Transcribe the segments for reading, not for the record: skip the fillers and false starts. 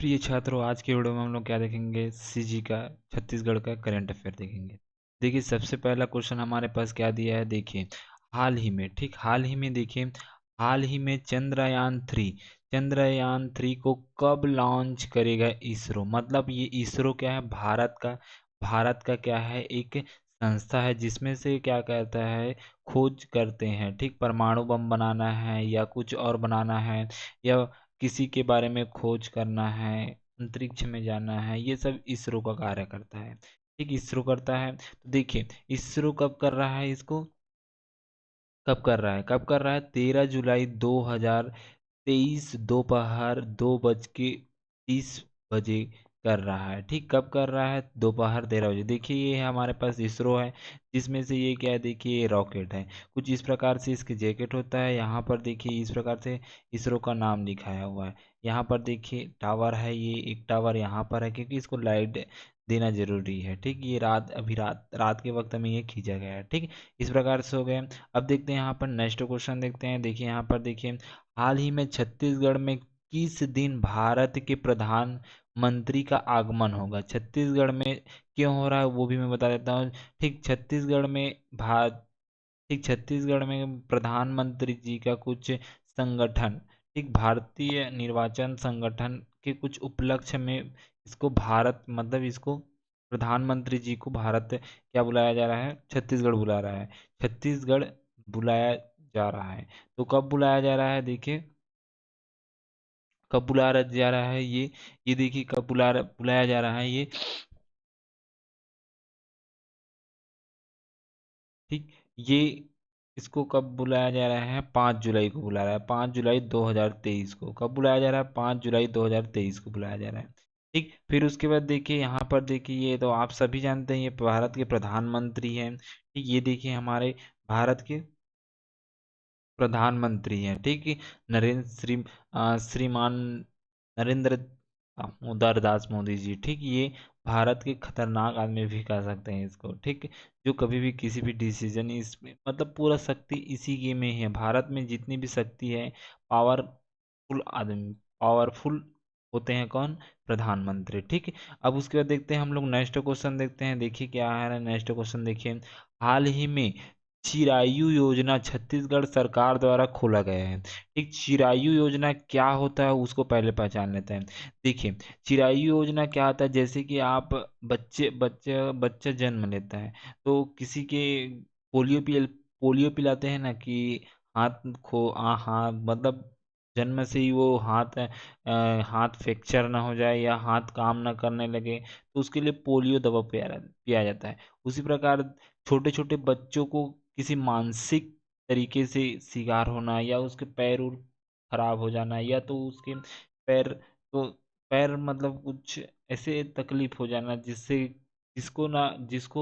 प्रिय छात्रों, आज के वीडियो में हम लोग क्या देखेंगे? सीजी का छत्तीसगढ़ का करंट अफेयर देखेंगे। देखिए, सबसे पहला क्वेश्चन हमारे पास क्या दिया है। देखिए, हाल ही में, ठीक, हाल ही में देखिए, हाल ही में चंद्रयान 3 को कब लॉन्च करेगा इसरो? मतलब ये इसरो क्या है? भारत का क्या है? एक संस्था है जिसमें से क्या कहता है, खोज करते हैं, ठीक, परमाणु बम बनाना है या कुछ और बनाना है, या किसी के बारे में खोज करना है, अंतरिक्ष में जाना है, ये सब इसरो का कार्य करता है। ठीक, इसरो करता है। तो देखिए, इसरो कब कर रहा है इसको? कब कर रहा है? 13 जुलाई 2023 दोपहर 2:30 कर रहा है। ठीक, कब कर रहा है? दोपहर 13 बजे। देखिए, ये हमारे पास इसरो है, जिसमें से ये क्या है, देखिए, ये रॉकेट है। कुछ इस प्रकार से इसकी जैकेट होता है। यहाँ पर देखिए, इस प्रकार से इसरो का नाम लिखाया हुआ है। यहाँ पर देखिए, टावर है, ये एक टावर यहाँ पर है, क्योंकि इसको लाइट देना जरूरी है। ठीक, ये अभी रात रात के वक्त में ये खींचा गया है। ठीक, इस प्रकार से हो गए। अब देखते हैं यहाँ पर नेक्स्ट क्वेश्चन देखते हैं। देखिए, यहाँ पर देखिए, हाल ही में छत्तीसगढ़ में किस दिन भारत के प्रधानमंत्री का आगमन होगा? छत्तीसगढ़ में क्यों हो रहा है वो भी मैं बता देता हूँ। ठीक, छत्तीसगढ़ में प्रधानमंत्री जी का कुछ संगठन, ठीक, भारतीय निर्वाचन संगठन के कुछ उपलक्ष्य में इसको भारत, मतलब इसको प्रधानमंत्री जी को भारत क्या बुलाया जा रहा है? छत्तीसगढ़ बुला रहा है। छत्तीसगढ़ बुलाया जा रहा है। तो कब बुलाया जा रहा है? देखिए, कब बुलाया जा रहा है ये देखिए, कब बुलाया जा रहा है ये। ठीक, ये इसको कब बुलाया जा रहा है? 5 जुलाई को बुला रहा है। 5 जुलाई 2023 को कब बुलाया जा रहा है? 5 जुलाई 2023 को बुलाया जा रहा है। ठीक, फिर उसके बाद देखिए, यहाँ पर देखिए, ये तो आप सभी जानते हैं, ये भारत के प्रधानमंत्री हैं। ठीक, ये देखिए, हमारे भारत के प्रधानमंत्री हैं। ठीक है, श्रीमान नरेंद्र दामोदर दास मोदी जी। ठीक, ये भारत के खतरनाक आदमी भी कह सकते हैं इसको। ठीक, जो कभी भी किसी भी डिसीजन इसमें, मतलब पूरा शक्ति इसी के में है। भारत में जितनी भी शक्ति है, पावरफुल आदमी, पावरफुल होते हैं कौन? प्रधानमंत्री। ठीक है, अब उसके बाद देखते हैं हम लोग नेक्स्ट क्वेश्चन देखते हैं। देखिए, क्या है नेक्स्ट क्वेश्चन, देखिए, हाल ही में चिरायु योजना छत्तीसगढ़ सरकार द्वारा खोला गया है। एक चिरायु योजना क्या होता है उसको पहले पहचान लेते हैं। देखिए, चिरायु योजना क्या होता है? जैसे कि आप बच्चे बच्चे बच्चा जन्म लेता है, तो किसी के पोलियो पिलाते हैं ना, कि हाथ, मतलब जन्म से ही वो हाथ फ्रैक्चर ना हो जाए या हाथ काम ना करने लगे, तो उसके लिए पोलियो दवा पिया जाता है। उसी प्रकार छोटे छोटे बच्चों को किसी मानसिक तरीके से शिकार होना, या उसके पैर उर खराब हो जाना, या तो उसके पैर तो पैर, मतलब कुछ ऐसे तकलीफ हो जाना, जिसको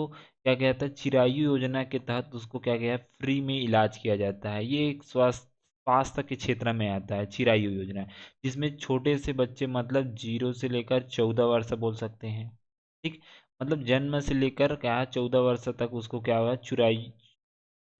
क्या कहता है, चिरायु योजना के तहत उसको क्या गया, फ्री में इलाज किया जाता है। ये एक स्वास्थ्य के क्षेत्र में आता है चिरायु योजना, जिसमें छोटे से बच्चे, मतलब 0 से लेकर 14 वर्ष बोल सकते हैं। ठीक, मतलब जन्म से लेकर क्या 14 वर्ष तक उसको क्या हुआ,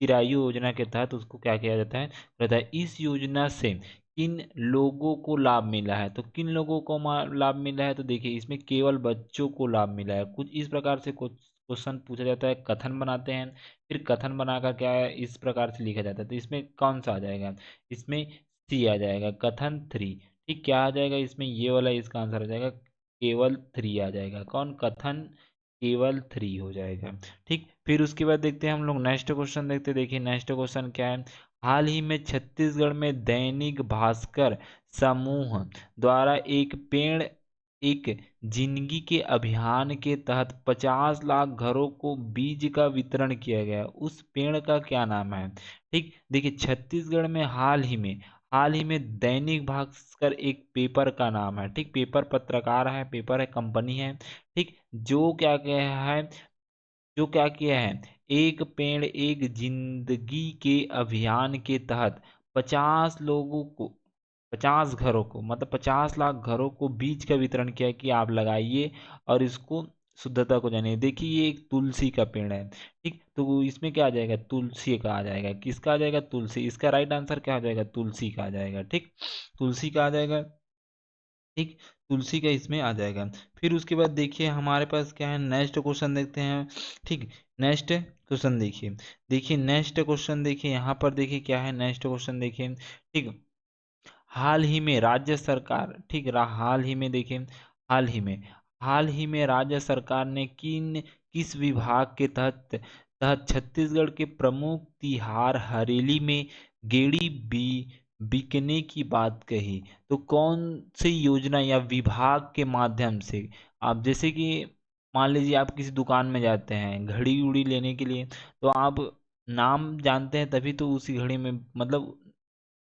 चिरायु योजना के तहत उसको क्या किया जाता है, रहता है। इस योजना से किन लोगों को लाभ मिला है? तो किन लोगों को लाभ मिला है? तो देखिए, इसमें केवल बच्चों को लाभ मिला है। कुछ इस प्रकार से कुछ क्वेश्चन पूछा जाता है, कथन बनाते हैं, फिर कथन बनाकर क्या है, इस प्रकार से लिखा जाता है। तो इसमें कौन सा आ जाएगा? इसमें सी आ जाएगा, कथन 3। ठीक, क्या आ जाएगा इसमें? ये वाला इसका आंसर आ जाएगा, केवल 3 आ जाएगा। कौन? कथन केवल 3 हो जाएगा। ठीक, फिर उसके बाद देखते हैं हम लोग नेक्स्ट क्वेश्चन देखते हैं। देखिए, नेक्स्ट क्वेश्चन क्या है। हाल ही में छत्तीसगढ़ में दैनिक भास्कर समूह द्वारा एक जिंदगी के अभियान के तहत 50 लाख घरों को बीज का वितरण किया गया। उस पेड़ का क्या नाम है? ठीक, देखिए, छत्तीसगढ़ में हाल ही में दैनिक भास्कर एक पेपर का नाम है। ठीक, पेपर पत्रकार है, पेपर है, कंपनी है। ठीक, जो क्या किया है, एक पेड़ एक जिंदगी के अभियान के तहत 50 घरों को, मतलब 50 लाख घरों को बीज का वितरण किया कि आप लगाइए और इसको शुद्धता को जानिए। देखिए, ये एक तुलसी का पेड़ है। ठीक, तो इसमें क्या आ जाएगा? तुलसी का आ जाएगा। किसका आ जाएगा? तुलसी। इसका राइट आंसर क्या आ जाएगा? तुलसी का आ जाएगा। ठीक, तुलसी का आ जाएगा। ठीक, तुलसी का इसमें आ जाएगा। फिर उसके बाद देखिए हमारे पास क्या है, नेक्स्ट क्वेश्चन देखते हैं। ठीक, नेक्स्ट क्वेश्चन देखिए। देखिए नेक्स्ट क्वेश्चन देखिए, यहाँ पर देखिए क्या है, नेक्स्ट क्वेश्चन देखिए। ठीक, हाल ही में राज्य सरकार, ठीक हाल ही में देखिए, हाल ही में हाल ही में राज्य सरकार ने किस विभाग के तहत तहत छत्तीसगढ़ के प्रमुख तिहार हरेली में गेड़ी बिकने की बात कही। तो कौन सी योजना या विभाग के माध्यम से, आप जैसे कि मान लीजिए आप किसी दुकान में जाते हैं घड़ी उड़ी लेने के लिए, तो आप नाम जानते हैं तभी तो उसी घड़ी में, मतलब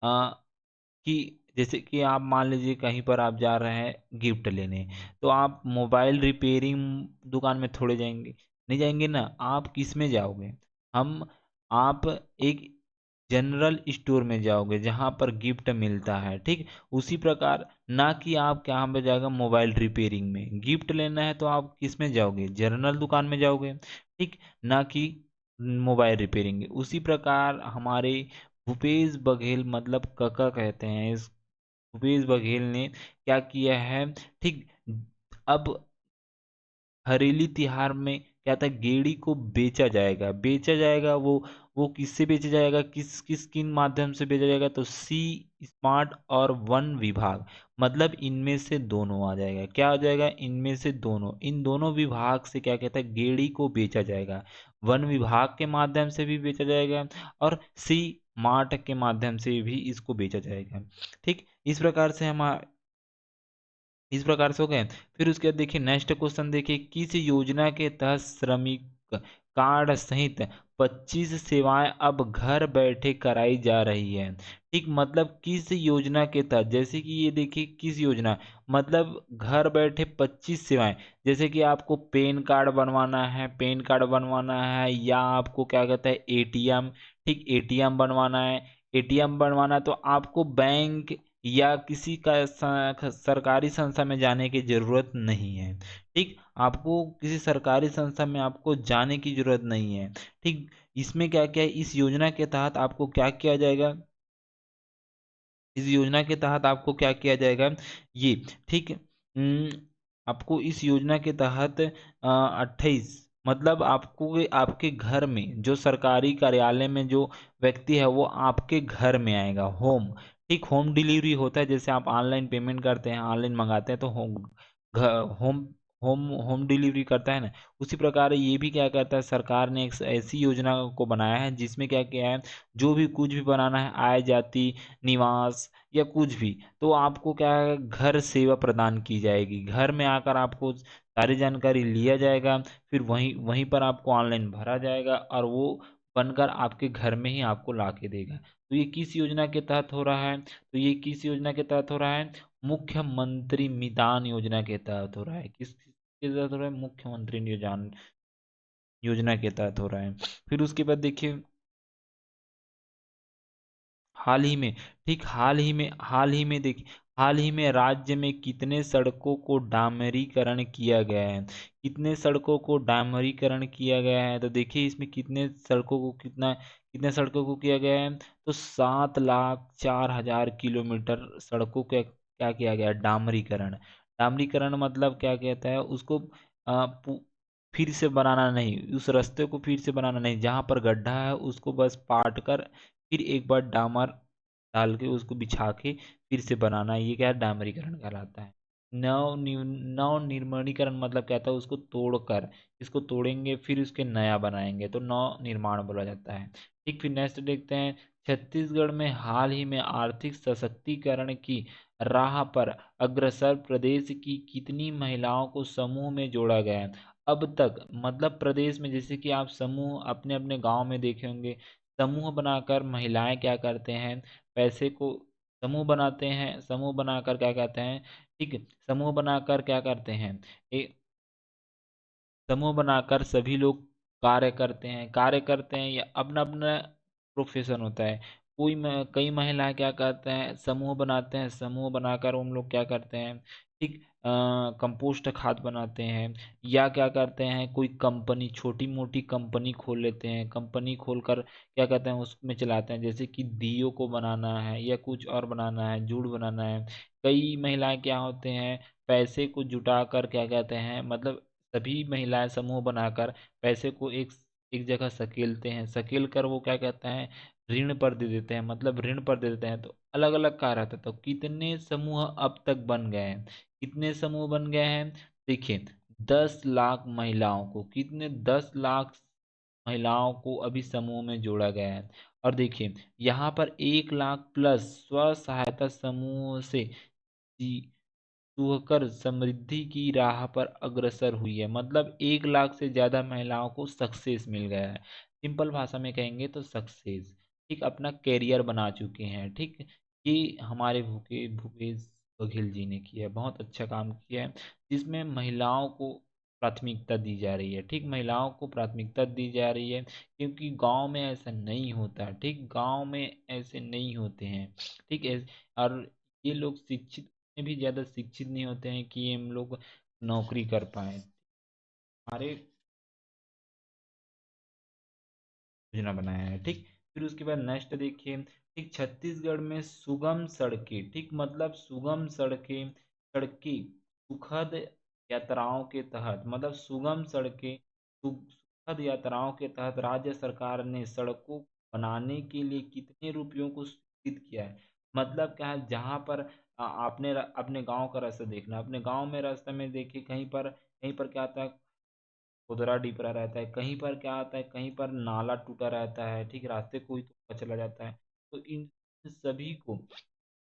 कि जैसे कि आप मान लीजिए कहीं पर आप जा रहे हैं गिफ्ट लेने, तो आप मोबाइल रिपेयरिंग दुकान में थोड़े जाएंगे, नहीं जाएंगे ना, आप किस में जाओगे, हम आप एक जनरल स्टोर में जाओगे जहां पर गिफ्ट मिलता है। ठीक, उसी प्रकार ना कि आप क्या पे जाएगा, मोबाइल रिपेयरिंग में गिफ्ट लेना है तो आप किस में जाओगे, जनरल दुकान में जाओगे। ठीक, ना कि मोबाइल रिपेयरिंग में। उसी प्रकार हमारे भूपेश बघेल, मतलब कका कहते हैं इस, भूपेश बघेल ने क्या किया है। ठीक, अब हरेली तिहार में क्या था, गेड़ी को बेचा जाएगा, बेचा जाएगा, वो किससे बेचा जाएगा, किन माध्यम से बेचा जाएगा, तो सी स्मार्ट और वन विभाग, मतलब इनमें से दोनों आ जाएगा। क्या आ जाएगा, इनमें से दोनों, इन दोनों विभाग से क्या कहता है, गेड़ी को बेचा जाएगा। वन विभाग के माध्यम से भी बेचा जाएगा और सी मार्ट के माध्यम से भी इसको बेचा जाएगा। ठीक, इस प्रकार से हो गए। फिर उसके बाद देखिए नेक्स्ट क्वेश्चन देखिए, किस योजना के तहत श्रमिक कार्ड सहित 25 सेवाएं अब घर बैठे कराई जा रही है। ठीक, मतलब किस योजना के तहत, जैसे कि ये देखिए किस योजना, मतलब घर बैठे 25 सेवाएं, जैसे कि आपको पेन कार्ड बनवाना है, पेन कार्ड बनवाना है, या आपको क्या कहता है एटीएम, ठीक एटीएम बनवाना है, एटीएम बनवाना है, तो आपको बैंक या किसी का सरकारी संस्था में जाने की जरूरत नहीं है। ठीक, आपको किसी सरकारी संस्था में आपको जाने की जरूरत नहीं है। ठीक, इसमें क्या क्या है, इस योजना के तहत आपको क्या किया जाएगा, इस योजना के तहत आपको क्या किया जाएगा, ये ठीक, आपको इस योजना के तहत 28, मतलब आपको आपके घर में जो सरकारी कार्यालय में जो व्यक्ति है वो आपके घर में आएगा, होम, ठीक होम डिलीवरी होता है, जैसे आप ऑनलाइन पेमेंट करते हैं, ऑनलाइन मंगाते हैं तो होम होम होम डिलीवरी करता है ना, उसी प्रकार ये भी क्या करता है, सरकार ने एक ऐसी योजना को बनाया है जिसमें क्या किया है, जो भी कुछ भी बनाना है, आय जाति निवास या कुछ भी, तो आपको क्या है, घर सेवा प्रदान की जाएगी, घर में आकर आपको सारी जानकारी लिया जाएगा, फिर वहीं वहीं पर आपको ऑनलाइन भरा जाएगा और वो बनकर आपके घर में ही आपको ला के देगा। तो ये किस योजना के तहत हो रहा है, तो ये किस योजना के तहत हो रहा है, मुख्यमंत्री मितान योजना के तहत हो रहा है। किस के तहत हो रहा है, मुख्यमंत्री नियोजन योजना के तहत हो रहा है। फिर उसके बाद देखिए हाल ही में, ठीक हाल ही में देखिए, हाल ही में राज्य में कितने सड़कों को डामरीकरण किया गया है, कितने सड़कों को डामरीकरण किया गया है, तो देखिए इसमें कितने सड़कों को कितने सड़कों को किया गया है, तो 7,04,000 किलोमीटर सड़कों का क्या किया गया है, डामरीकरण। डामरीकरण मतलब क्या कहता है, उसको फिर से बनाना नहीं, उस रास्ते को फिर से बनाना नहीं, जहाँ पर गड्ढा है उसको बस पाट कर फिर एक बार डामर डाल के उसको बिछा के फिर से बनाना, ये क्या है, डामरीकरण कहलाता है। नव निर्माणीकरण मतलब क्या था, उसको तोड़कर, इसको तोड़ेंगे फिर उसके नया बनाएंगे तो नव निर्माण बोला जाता है। ठीक, फिर नेक्स्ट देखते हैं, छत्तीसगढ़ में हाल ही में आर्थिक सशक्तिकरण की राह पर अग्रसर प्रदेश की कितनी महिलाओं को समूह में जोड़ा गया है अब तक, मतलब प्रदेश में, जैसे कि आप समूह अपने अपने गांव में देखे होंगे, समूह बनाकर महिलाएं क्या करते हैं, पैसे को समूह बनाते हैं, समूह बनाकर क्या कहते हैं, ठीक समूह बनाकर क्या करते हैं, समूह बनाकर सभी लोग कार्य करते हैं या अपना अपना प्रोफेशन होता है। कई महिलाएं क्या करते हैं, समूह बनाते हैं, समूह बनाकर उन लोग क्या करते हैं, ठीक। कंपोस्ट खाद बनाते हैं, या क्या करते हैं, कोई कंपनी, छोटी मोटी कंपनी खोल लेते हैं, कंपनी खोलकर क्या कहते हैं उसमें चलाते हैं, जैसे कि दियो को बनाना है या कुछ और बनाना है, जूट बनाना है। कई महिलाएं क्या होते हैं, पैसे को जुटाकर क्या कहते हैं, मतलब सभी महिलाएं समूह बनाकर पैसे को एक एक जगह सकेलते हैं, सकेल कर वो क्या कहते हैं ऋण पर दे देते हैं, मतलब ऋण पर दे देते हैं। तो अलग अलग कार्य रहता है। तो कितने समूह अब तक बन गए हैं, कितने समूह बन गए हैं, देखिए 10 लाख महिलाओं को, कितने 10 लाख महिलाओं को अभी समूह में जोड़ा गया है। और देखिए यहाँ पर 1 लाख प्लस स्व सहायता समूह से कर समृद्धि की राह पर अग्रसर हुई है, मतलब 1 लाख से ज्यादा महिलाओं को सक्सेस मिल गया है। सिंपल भाषा में कहेंगे तो सक्सेस, ठीक, अपना कैरियर बना चुके हैं। ठीक, ये हमारे भूपेश बघेल जी ने किया है, बहुत अच्छा काम किया है, जिसमें महिलाओं को प्राथमिकता दी जा रही है। ठीक, महिलाओं को प्राथमिकता दी जा रही है, क्योंकि गांव में ऐसा नहीं होता। ठीक, गांव में ऐसे नहीं होते हैं। ठीक है। और ये लोग शिक्षित में भी ज़्यादा शिक्षित नहीं होते हैं कि हम लोग नौकरी कर पाए। हमारे योजना बनाया है। ठीक, फिर उसके बाद नेक्स्ट देखिए, ठीक, छत्तीसगढ़ में सुगम सड़कें, ठीक, मतलब सुगम सड़कें सुखद यात्राओं के तहत, मतलब सुगम सड़कें सुखद यात्राओं के तहत राज्य सरकार ने सड़कों बनाने के लिए कितने रुपयों को स्वीकृत किया है। मतलब क्या है, जहाँ पर आपने अपने गांव का रास्ता देखना, अपने गांव में रास्ते में देखिए, कहीं पर क्या आता है, खुदरा डिपरा रहता है, कहीं पर क्या आता है, कहीं पर नाला टूटा रहता है, ठीक, रास्ते कोई तो चला जाता है। तो इन सभी को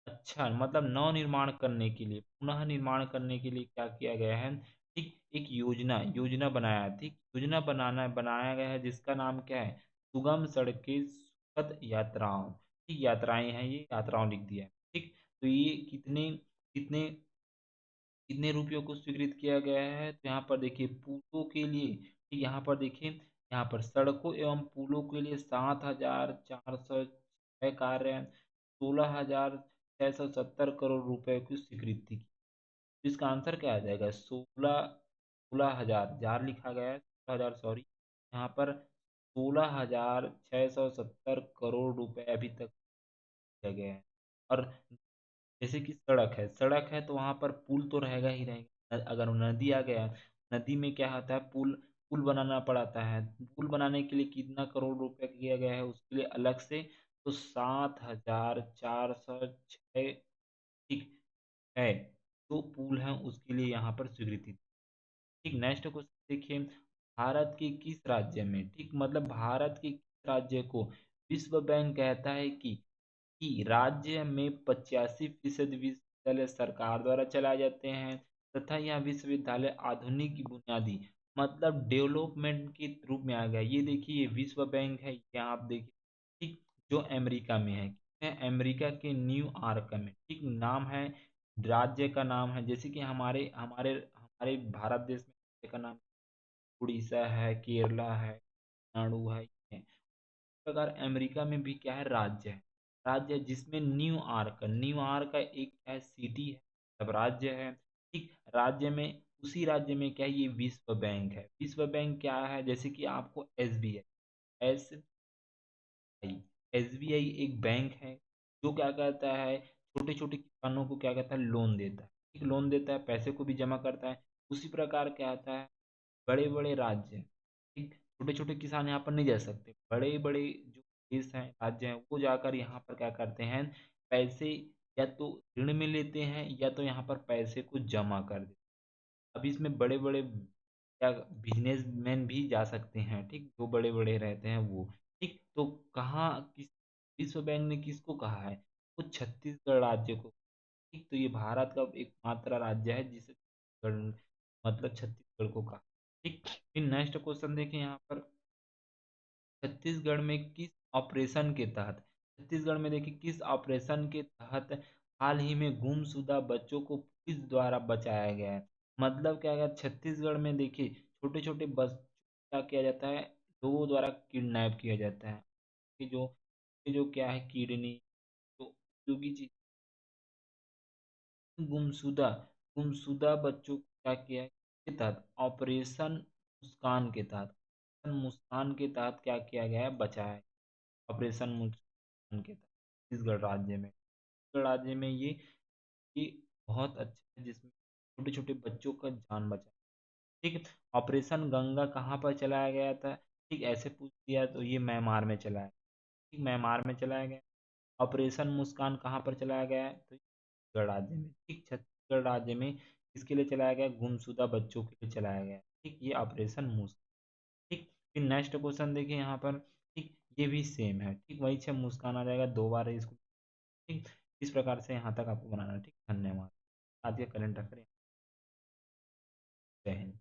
अच्छा, मतलब नव निर्माण करने के लिए, पुनः निर्माण करने के लिए क्या किया गया है, ठीक, एक योजना योजना बनाया है। ठीक, योजना बनाया गया है, जिसका नाम क्या है, सुगम सड़कें सुखद यात्राओं। ठीक, यात्राएं हैं, ये यात्राओं लिख दिया है। ठीक, तो ये कितने कितने कितने रुपयों को स्वीकृत किया गया है, तो यहाँ पर देखिए पुलों के लिए, ठीक, यहाँ पर देखिए, यहाँ पर सड़कों एवं पुलों के लिए 7,406 कार्य, 16,670 करोड़ रुपए की स्वीकृति की। तो इसका आंसर क्या आ जाएगा, 16,000 जार लिखा गया है, 16,000 सॉरी, यहाँ पर 16,670 करोड़ रुपए अभी तक दिया गया है। और जैसे कि सड़क है तो वहां पर पुल तो रहेगा ही रहेगा। अगर नदी आ गया, नदी में क्या होता है, पुल पुल बनाना पड़ता है। पुल बनाने के लिए कितना करोड़ रुपए किया गया है उसके लिए अलग से, तो 7,406, ठीक है, जो पुल है उसके लिए यहाँ पर स्वीकृति। ठीक, नेक्स्ट क्वेश्चन देखिए, भारत के किस राज्य में, ठीक, मतलब भारत के किस राज्य को विश्व बैंक कहता है कि राज्य में 85% विश्वविद्यालय सरकार द्वारा चलाए जाते हैं, तथा यह विश्वविद्यालय आधुनिक बुनियादी, मतलब डेवलपमेंट के रूप में आ गया। ये देखिए, ये विश्व बैंक है, यहाँ आप देखिए, ठीक, जो अमेरिका में है, अमेरिका के न्यूयॉर्क में, ठीक, नाम है, राज्य का नाम है, जैसे कि हमारे हमारे हमारे भारत देश में राज्य का नाम उड़ीसा है, केरला है, तमिलनाडु है, ये है। प्रकार अमेरिका में भी क्या है, राज्य है, जिसमें न्यूयॉर्क का एक क्या है, सिटी है, तब राज्य है। ठीक, राज्य में, उसी राज्य में क्या है, ये विश्व बैंक है। विश्व बैंक क्या है, जैसे कि आपको आई एसबीआई एक बैंक है, जो क्या कहता है, छोटे छोटे किसानों को क्या कहता है, लोन देता है। ठीक, लोन देता है, पैसे को भी जमा करता है। उसी प्रकार क्या आता है, बड़े बड़े राज्य, ठीक, छोटे छोटे किसान यहाँ पर नहीं जा सकते, बड़े बड़े जो देश हैं, राज्य हैं, वो जाकर यहाँ पर क्या करते हैं, पैसे या तो ऋण में लेते हैं, या तो यहाँ पर पैसे को जमा कर देते हैं। अब इसमें बड़े बड़े क्या बिजनेसमैन भी जा सकते हैं, ठीक, जो बड़े बड़े रहते हैं वो। ठीक, तो कहाँ, किस विश्व बैंक ने किसको कहा है, वो छत्तीसगढ़ राज्य को। ठीक, तो ये भारत का एकमात्र राज्य है जिसे मतलब छत्तीसगढ़ को कहा। ठीक, फिर नेक्स्ट क्वेश्चन देखें यहाँ पर, छत्तीसगढ़ में किस ऑपरेशन के तहत, छत्तीसगढ़ में देखिए किस ऑपरेशन के तहत हाल ही में गुमशुदा बच्चों को पुलिस द्वारा बचाया गया है। मतलब क्या है, छत्तीसगढ़ में देखिए छोटे छोटे बच्चों क्या किया जाता है, लोगों द्वारा किडनैप किया जाता है। ये जो क्या है, किडनी, जो उपयोगी चीज, गुमशुदा गुमशुदा बच्चों को क्या किया है के तहत ऑपरेशन मुस्कान के तहत, ऑपरेशन मुस्कान के तहत क्या किया गया है, बचाया है। ऑपरेशन मुस्कान के तहत छत्तीसगढ़ राज्य में, छत्तीसगढ़ राज्य में ये बहुत अच्छा है, जिसमें छोटे छोटे बच्चों का जान बचा। ठीक है। ऑपरेशन गंगा कहाँ पर चलाया गया था, ठीक ऐसे पूछ दिया तो ये म्यांमार में चलाया, ठीक म्यांमार में चलाया गया। ऑपरेशन मुस्कान कहाँ पर चलाया गया है, तो छत्तीसगढ़ राज्य में, ठीक छत्तीसगढ़ राज्य में किसके लिए चलाया गया, गुमशुदा बच्चों के लिए चलाया गया, ठीक ये ऑपरेशन मुस्कान। ठीक। फिर नेक्स्ट क्वेश्चन देखिए यहाँ पर, ठीक ये भी सेम है, ठीक वही छह मुस्कान आ जाएगा, दो बार है इसको। ठीक। इस प्रकार से यहाँ तक आपको बनाना है। ठीक, धन्यवाद। आज के करंट अफेयर। जय हिंद।